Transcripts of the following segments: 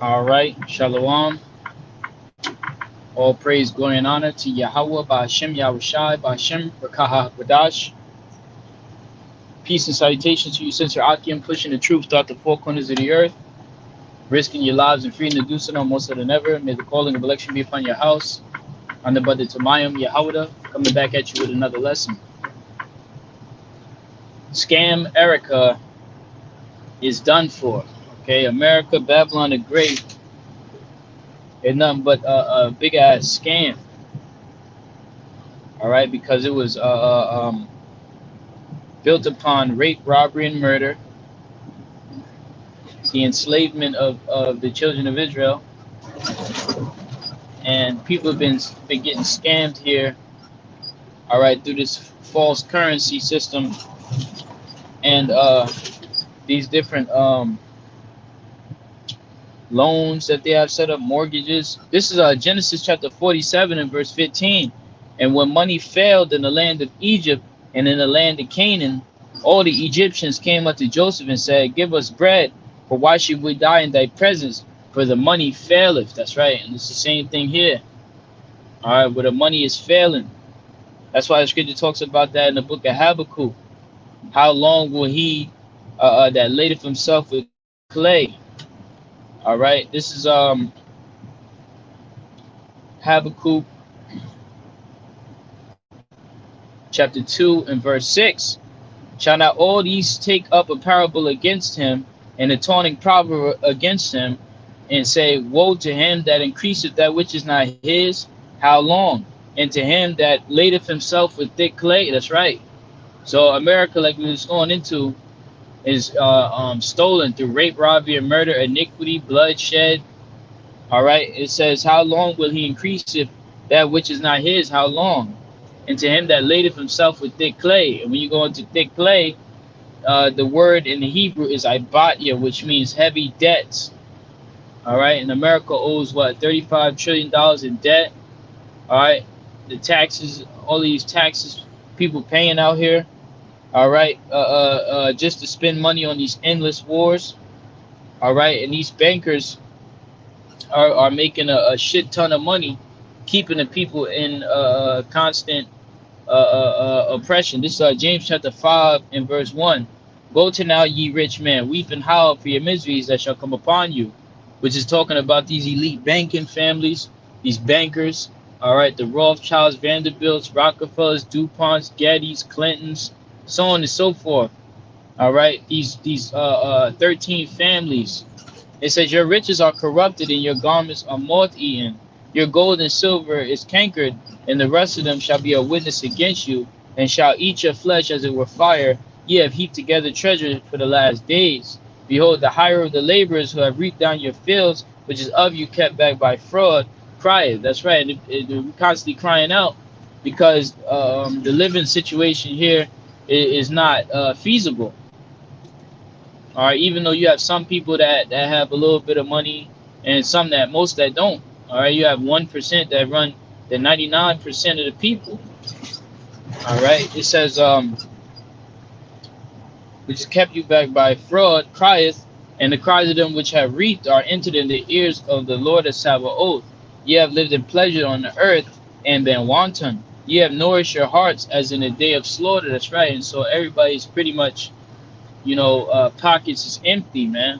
All right, Shalom. All praise, glory, and honor to Yahweh, Ba'ashem, Yahushai, Ba'ashem, Rakaha, Radash. Peace and salutations to you, Sister Akim, pushing the truth throughout the four corners of the earth, risking your lives and freedom to do so now more so than ever. May the calling of election be upon your house. On the Bada Tamayim, Yahweh, coming back at you with another lesson. Scamerica is done for. Okay, America, Babylon the Great, is nothing but a big ass scam. All right, because it was built upon rape, robbery, and murder, the enslavement of the children of Israel, and people have been getting scammed here. All right, through this false currency system and these different loans that they have set up, mortgages. This is Genesis chapter 47 and verse 15. And when money failed in the land of Egypt and in the land of Canaan, all the Egyptians came unto Joseph and said, give us bread, for why should we die in thy presence? For the money faileth. That's right. And it's the same thing here. All right, where the money is failing. That's why the scripture talks about that in the book of Habakkuk. How long will he that ladeth himself with clay? All right, this is Habakkuk chapter 2 and verse 6. Shall not all these take up a parable against him, and a taunting proverb against him, and say, woe to him that increaseth that which is not his, how long? And to him that ladeth himself with thick clay. That's right. So America, like we was going into, is stolen through rape, robbery, and murder, iniquity, bloodshed. All right, it says, how long will he increase if that which is not his? How long? And to him that ladeth himself with thick clay. And when you go into thick clay, the word in the Hebrew is ibatya, which means heavy debts. All right, and America owes what, $35 trillion in debt. All right, the taxes, all these taxes people paying out here. All right, just to spend money on these endless wars. All right, and these bankers are making a shit ton of money, keeping the people in constant oppression. This is James chapter 5 and verse 1. Go to now, ye rich men, weep and howl for your miseries that shall come upon you, which is talking about these elite banking families, these bankers. All right, the Rothschilds, Vanderbilts, Rockefellers, DuPonts, Gettys, Clintons, so on and so forth. All right, these 13 families. It says, your riches are corrupted and your garments are moth-eaten. Your gold and silver is cankered, and the rest of them shall be a witness against you, and shall eat your flesh as it were fire. Ye have heaped together treasures for the last days. Behold, the hire of the laborers who have reaped down your fields, which is of you kept back by fraud, crieth. That's right. We're constantly crying out because the living situation here is not feasible. All right, even though you have some people that have a little bit of money and some that most that don't. All right, you have 1% that run the 99% of the people. All right, it says which is kept you back by fraud crieth, and the cries of them which have reaped are entered in the ears of the Lord of Sabaoth. Ye have lived in pleasure on the earth and been wanton. Ye have nourished your hearts as in the day of slaughter. That's right. And so everybody's pretty much, pockets is empty, man.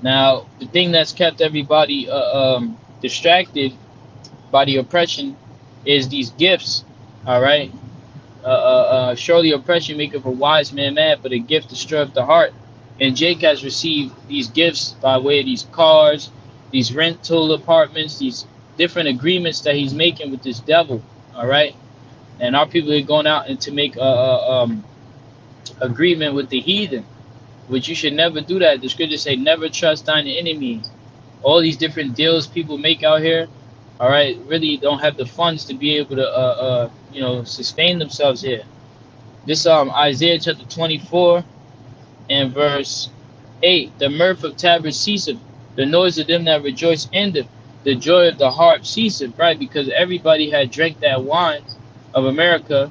Now, the thing that's kept everybody distracted by the oppression is these gifts. All right. Surely oppression maketh a wise man mad, but a gift to stir up the heart. And Jake has received these gifts by way of these cars, these rental apartments, these different agreements that he's making with this devil. All right, and our people are going out and to make agreement with the heathen, which you should never do that. The scriptures say, never trust thine enemy. All these different deals people make out here, all right, really don't have the funds to be able to sustain themselves here. This Isaiah chapter 24 and verse 8. The mirth of tabrets ceaseth, the noise of them that rejoice endeth, the joy of the harp ceaseth, right? Because everybody had drank that wine of America,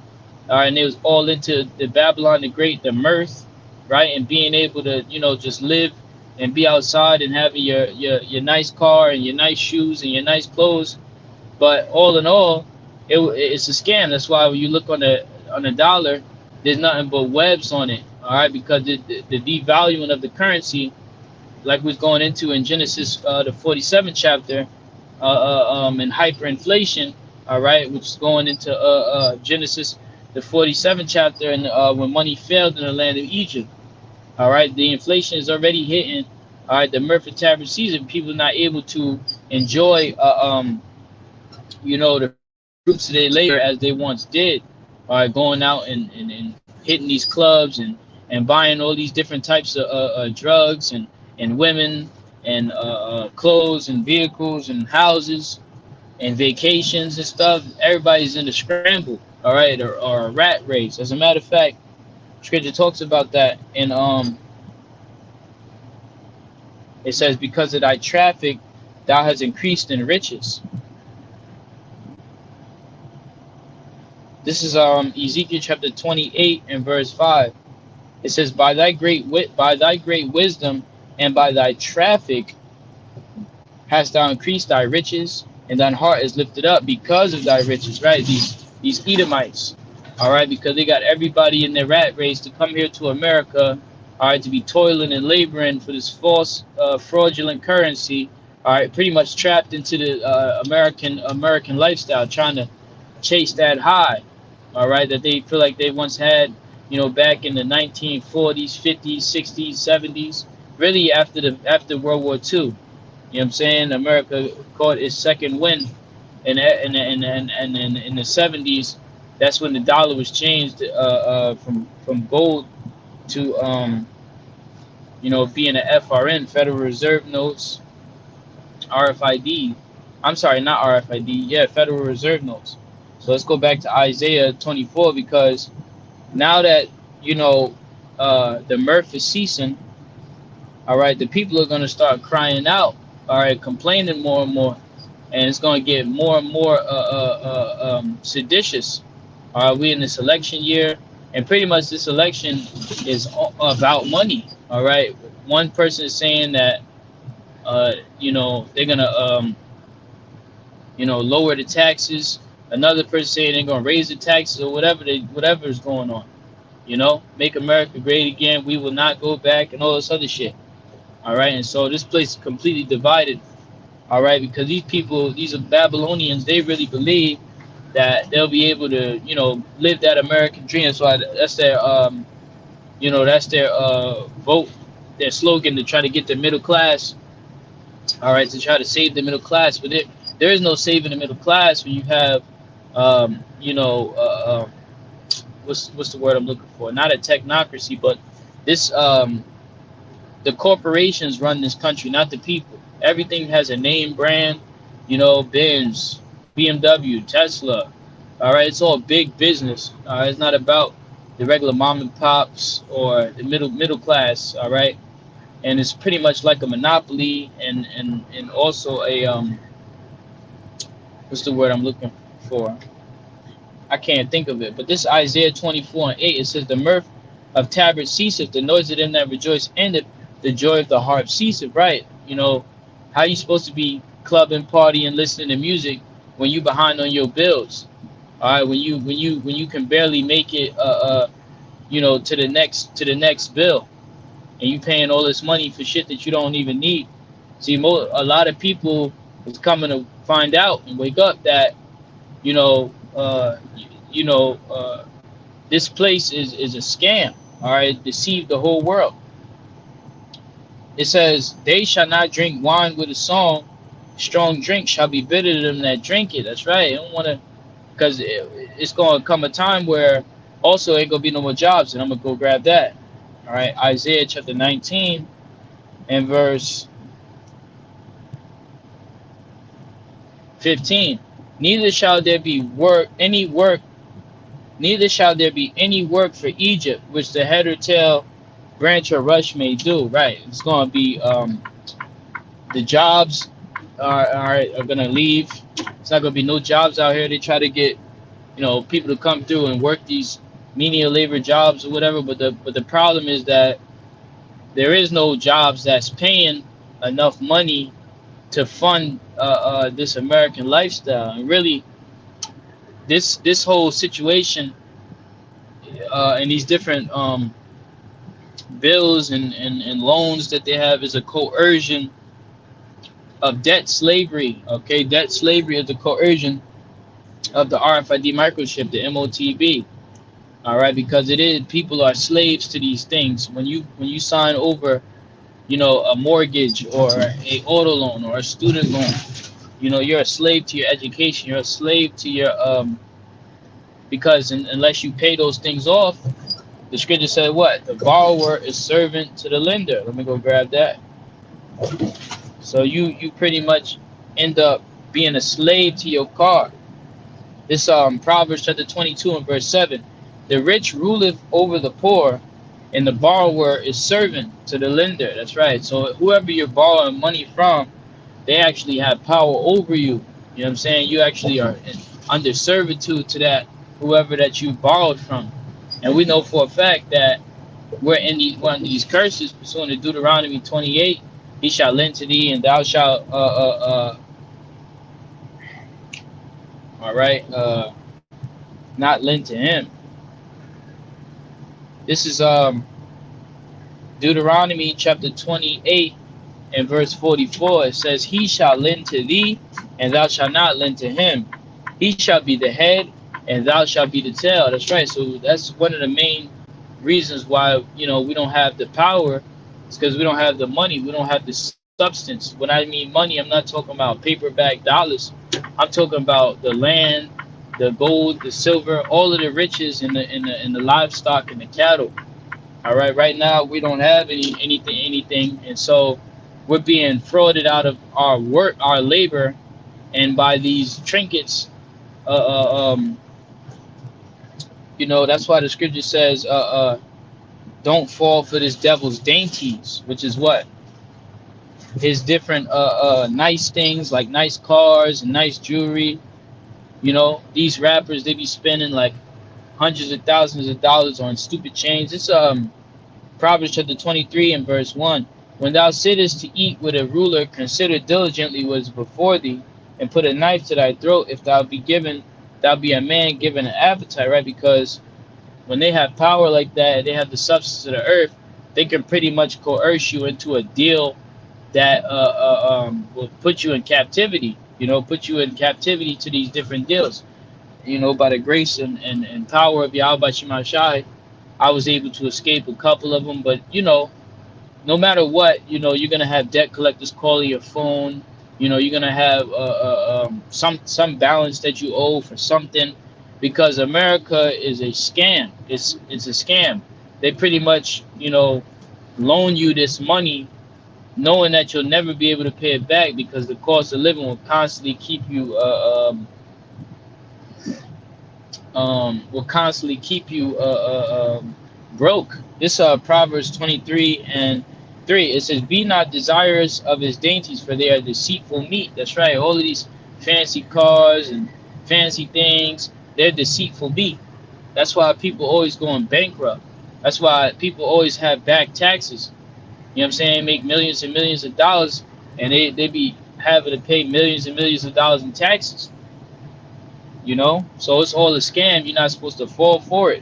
and it was all into the Babylon the Great, the mirth, right? And being able to, just live and be outside and having your nice car and your nice shoes and your nice clothes. But all in all, it's a scam. That's why when you look on the dollar, there's nothing but webs on it. All right, because the devaluing of the currency, like we was going into in Genesis, the 47th chapter, and hyperinflation. All right, which is going into Genesis, the 47th chapter, and when money failed in the land of Egypt. All right, the inflation is already hitting. All right, the Murphy Tablet season, people not able to enjoy, the fruits of their labor as they once did. All right, going out and hitting these clubs and buying all these different types of drugs and women and clothes and vehicles and houses and vacations and stuff. Everybody's in a scramble, all right, or a rat race. As a matter of fact, Scripture talks about that, and it says, "Because of thy traffic, thou hast increased in riches." This is Ezekiel chapter 28 and verse 5. It says, "By thy great wisdom and by thy traffic hast thou increased thy riches, and thine heart is lifted up because of thy riches." Right? These Edomites, all right, because they got everybody in their rat race to come here to America, all right, to be toiling and laboring for this false, fraudulent currency, all right, pretty much trapped into the American lifestyle, trying to chase that high, all right, that they feel like they once had, back in the 1940s, 50s, 60s, 70s, really after World War II. You know what I'm saying? America caught its second wind, and in the 70s, that's when the dollar was changed from gold to being a FRN, Federal Reserve Notes, RFID. I'm sorry, not RFID. Yeah, Federal Reserve Notes. So let's go back to Isaiah 24, because now that the mirth is ceasing, all right, the people are going to start crying out, all right, complaining more and more, and it's going to get more and more seditious. All right, we in this election year, and pretty much this election is about money. All right, one person is saying that they're gonna lower the taxes. Another person saying they're gonna raise the taxes, or whatever is going on. Make America great again. We will not go back, and all this other shit. All right, and so this place is completely divided. All right, because these people, these are Babylonians, they really believe that they'll be able to, live that American dream. That's why that's their, vote, their slogan, to try to get the middle class. All right, to try to save the middle class, but there is no saving the middle class when you have, what's the word I'm looking for? Not a technocracy, but this, the corporations run this country, not the people. Everything has a name brand, Benz, BMW, Tesla. All right, it's all big business. All right, it's not about the regular mom and pops or the middle class. All right, and it's pretty much like a monopoly, and also a what's the word I'm looking for? I can't think of it. But this Isaiah 24 and 8, it says, "The mirth of tabret ceaseth, the noise of them that rejoice endeth, the joy of the harp ceaseth." Right? How you supposed to be clubbing, partying, listening to music when you behind on your bills? All right, when you can barely make it, to the next bill, and you paying all this money for shit that you don't even need. See, a lot of people is coming to find out and wake up that, this place is a scam. All right, deceived the whole world. It says, "They shall not drink wine with a song. Strong drink shall be bitter to them that drink it." That's right. I don't want to, because it's going to come a time where also ain't going to be no more jobs, and I'm going to go grab that. All right, Isaiah chapter 19 and verse 15. Neither shall there be neither shall there be any work for Egypt, which the head or tail, branch or rush may do. Right, it's going to be the jobs are going to leave. It's not going to be no jobs out here. They try to get people to come through and work these menial labor jobs or whatever. But the problem is that there is no jobs that's paying enough money to fund this American lifestyle. And really, this whole situation and these different bills and loans that they have is a coercion of debt slavery. Okay, debt slavery is the coercion of the RFID microchip, the MOTB. All right, because it is, people are slaves to these things. When you sign over, a mortgage or a auto loan or a student loan, you're a slave to your education. You're a slave to your because unless you pay those things off, the scripture said what? The borrower is servant to the lender. Let me go grab that. So you pretty much end up being a slave to your car. This Proverbs chapter 22 and verse 7. The rich ruleth over the poor, and the borrower is servant to the lender. That's right. So whoever you're borrowing money from, they actually have power over you. You know what I'm saying? You actually are under servitude to that whoever that you borrowed from. And we know for a fact that we're under these curses pursuant to Deuteronomy 28. He shall lend to thee, and thou shalt all right, not lend to him. This is Deuteronomy chapter 28 and verse 44. It says, he shall lend to thee, and thou shalt not lend to him. He shall be the head, and thou shalt be the tail. That's right. So that's one of the main reasons why we don't have the power. It's because we don't have the money. We don't have the substance. When I mean money, I'm not talking about paperback dollars. I'm talking about the land, the gold, the silver, all of the riches in the livestock and the cattle. All right. Right now we don't have anything, and so we're being frauded out of our work, our labor, and by these trinkets. That's why the scripture says, don't fall for this devil's dainties, which is what? His different nice things like nice cars and nice jewelry. These rappers, they be spending like hundreds of thousands of dollars on stupid chains. It's Proverbs chapter 23 and verse 1. When thou sittest to eat with a ruler, consider diligently what is before thee, and put a knife to thy throat if thou be a man given an appetite, right? Because when they have power like that, they have the substance of the earth, they can pretty much coerce you into a deal that will put you in captivity, put you in captivity to these different deals. By the grace and power of Yahweh Shema Shai, I was able to escape a couple of them. But, no matter what, you're going to have debt collectors calling your phone. You're going to have some balance that you owe for something, because America is a scam. It's a scam. They pretty much, loan you this money knowing that you'll never be able to pay it back, because the cost of living will constantly keep you broke. This Proverbs 23 and 3, it says, be not desirous of his dainties, for they are deceitful meat. That's right. All of these fancy cars and fancy things, they're deceitful meat. That's why people always going bankrupt. That's why people always have back taxes. You know what I'm saying? Make millions and millions of dollars, and they be having to pay millions and millions of dollars in taxes. So it's all a scam. You're not supposed to fall for it.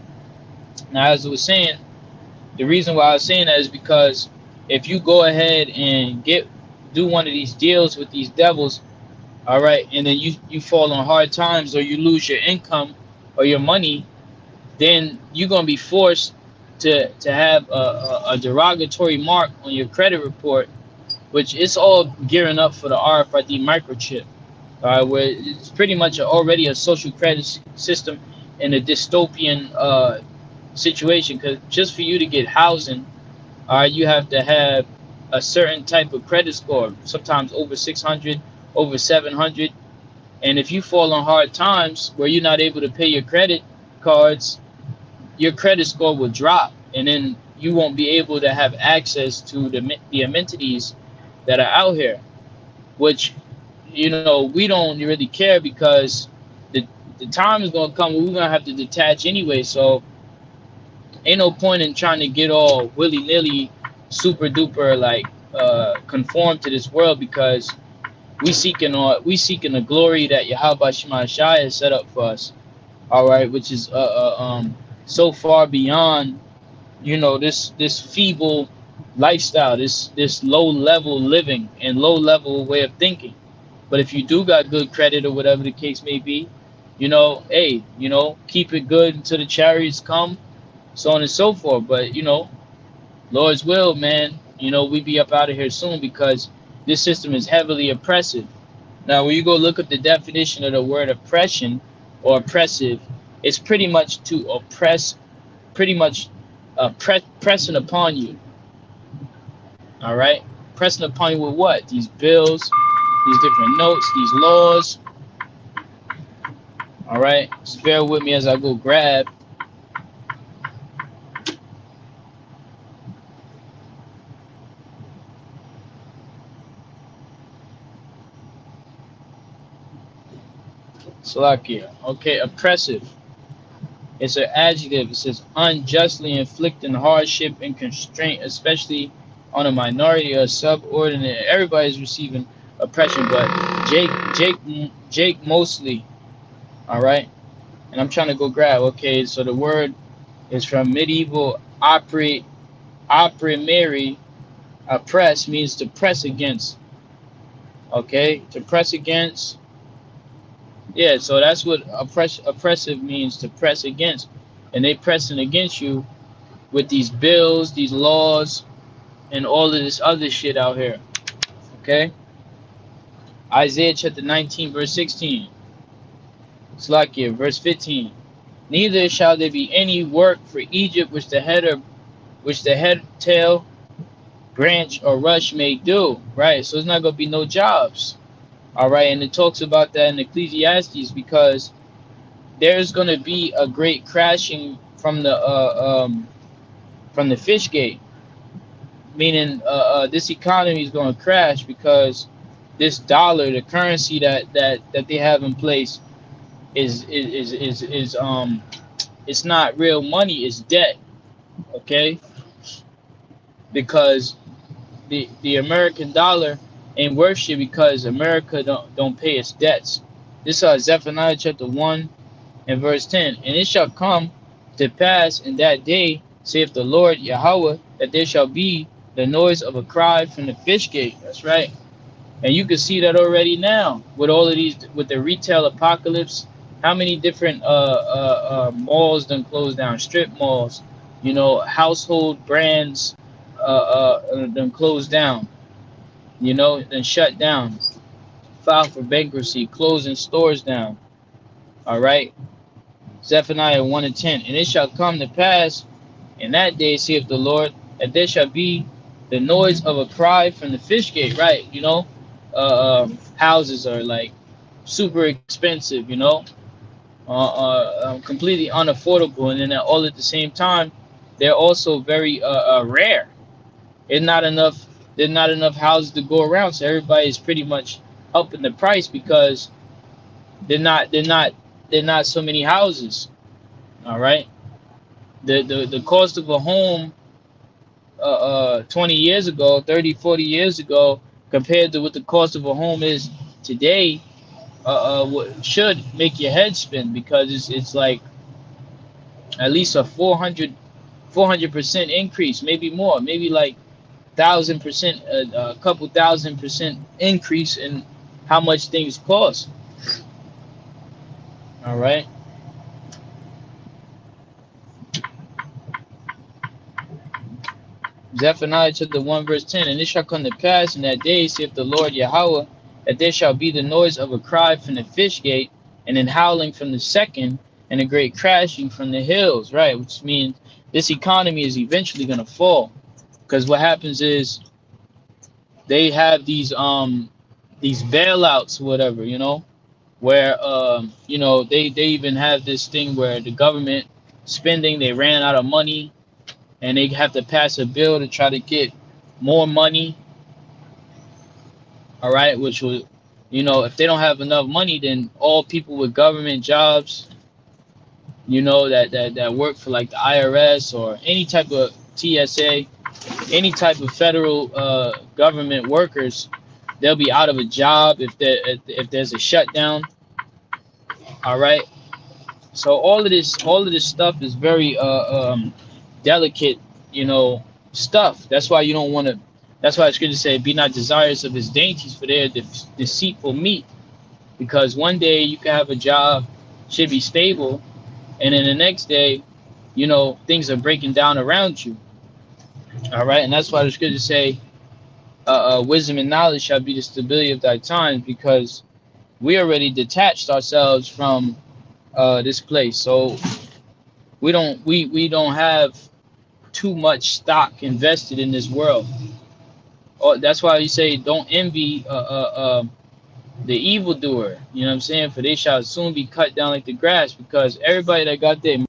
Now, as I was saying, the reason why I was saying that is because if you go ahead and do one of these deals with these devils, all right, and then you fall on hard times, or you lose your income or your money, then you're going to be forced to have a derogatory mark on your credit report, which is all gearing up for the RFID microchip, where it's pretty much already a social credit system in a dystopian situation. Because just for you to get housing, you have to have a certain type of credit score, sometimes over 600, over 700. And if you fall on hard times where you're not able to pay your credit cards, your credit score will drop, and then you won't be able to have access to the amenities that are out here, which we don't really care, because the time is going to come where we're going to have to detach anyway. So ain't no point in trying to get all willy-nilly super duper like conform to this world, because we seeking the glory that Yahweh Shema Shai has set up for us. All right, which is so far beyond, this feeble lifestyle, this low level living and low level way of thinking. But if you do got good credit or whatever the case may be, hey, keep it good until the chariots come, so on and so forth. But Lord's will, man, we be up out of here soon, because this system is heavily oppressive. Now, when you go look up the definition of the word oppression or oppressive, it's pretty much to oppress, pretty much pressing upon you. All right, pressing upon you with what? These bills, these different notes, these laws. All right, just bear with me as I go grab. Salakia. Okay, oppressive. It's an adjective. It says unjustly inflicting hardship and constraint, especially on a minority or subordinate. Everybody's receiving oppression, but Jake mostly. All right, and I'm trying to go grab. Okay, so the word is from medieval opprimere. Oppress means to press against. Okay, to press against. Yeah, so that's what oppressive means, to press against. And they pressing against you with these bills, these laws, and all of this other shit out here. Okay? Isaiah chapter 19, verse 16. Slakia, verse 15. Neither shall there be any work for Egypt which the head, tail, branch, or rush may do. Right? So there's not gonna be no jobs. All right, and it talks about that in Ecclesiastes, because there's going to be a great crashing from the fish gate, meaning this economy is going to crash, because this dollar, the currency that they have in place, is it's not real money, it's debt. Okay, because the American dollar ain't worth shit, because America don't pay its debts. This is Zephaniah chapter 1 and verse 10. And it shall come to pass in that day, saith the Lord Yahweh, that there shall be the noise of a cry from the fish gate. That's right. And you can see that already now with all of these, with the retail apocalypse. How many different malls done closed down, strip malls, household brands done closed down, then shut down, filed for bankruptcy, closing stores down. All right. Zephaniah 1 and 10. And it shall come to pass in that day, saith the Lord, that there shall be the noise of a cry from the fish gate. Right. Houses are like super expensive, completely unaffordable. And then all at the same time, they're also very rare. There's not enough houses to go around, so everybody is pretty much upping the price, because they're not so many houses. All right, the cost of a home 20 years ago, 30, 40 years ago, compared to what the cost of a home is today, should make your head spin, because it's like at least a 400% increase, maybe more, maybe like 1,000%, a couple 1,000% increase in how much things cost. All right. Zephaniah chapter 1 verse 10. And it shall come to pass in that day, saith the Lord Yahweh, that there shall be the noise of a cry from the fish gate, and an howling from the second, and a great crashing from the hills. Right, which means this economy is eventually going to fall. Because what happens is they have these bailouts, whatever, where they even have this thing where the government spending, they ran out of money, and they have to pass a bill to try to get more money. All right, which will, if they don't have enough money, then all people with government jobs, that work for like the IRS or any type of TSA, any type of federal government workers, they'll be out of a job if there's a shutdown. All right. So all of this stuff is very delicate, stuff. That's why you don't want to. That's why it's good to say, "Be not desirous of his dainties, for they're deceitful meat." Because one day you can have a job, should be stable, and then the next day, things are breaking down around you. All right, and that's why it's good to say, wisdom and knowledge shall be the stability of thy times, because we already detached ourselves from this place, so we don't have too much stock invested in this world. Oh, that's why you say, don't envy the evildoer. You know what I'm saying? For they shall soon be cut down like the grass, because everybody that got their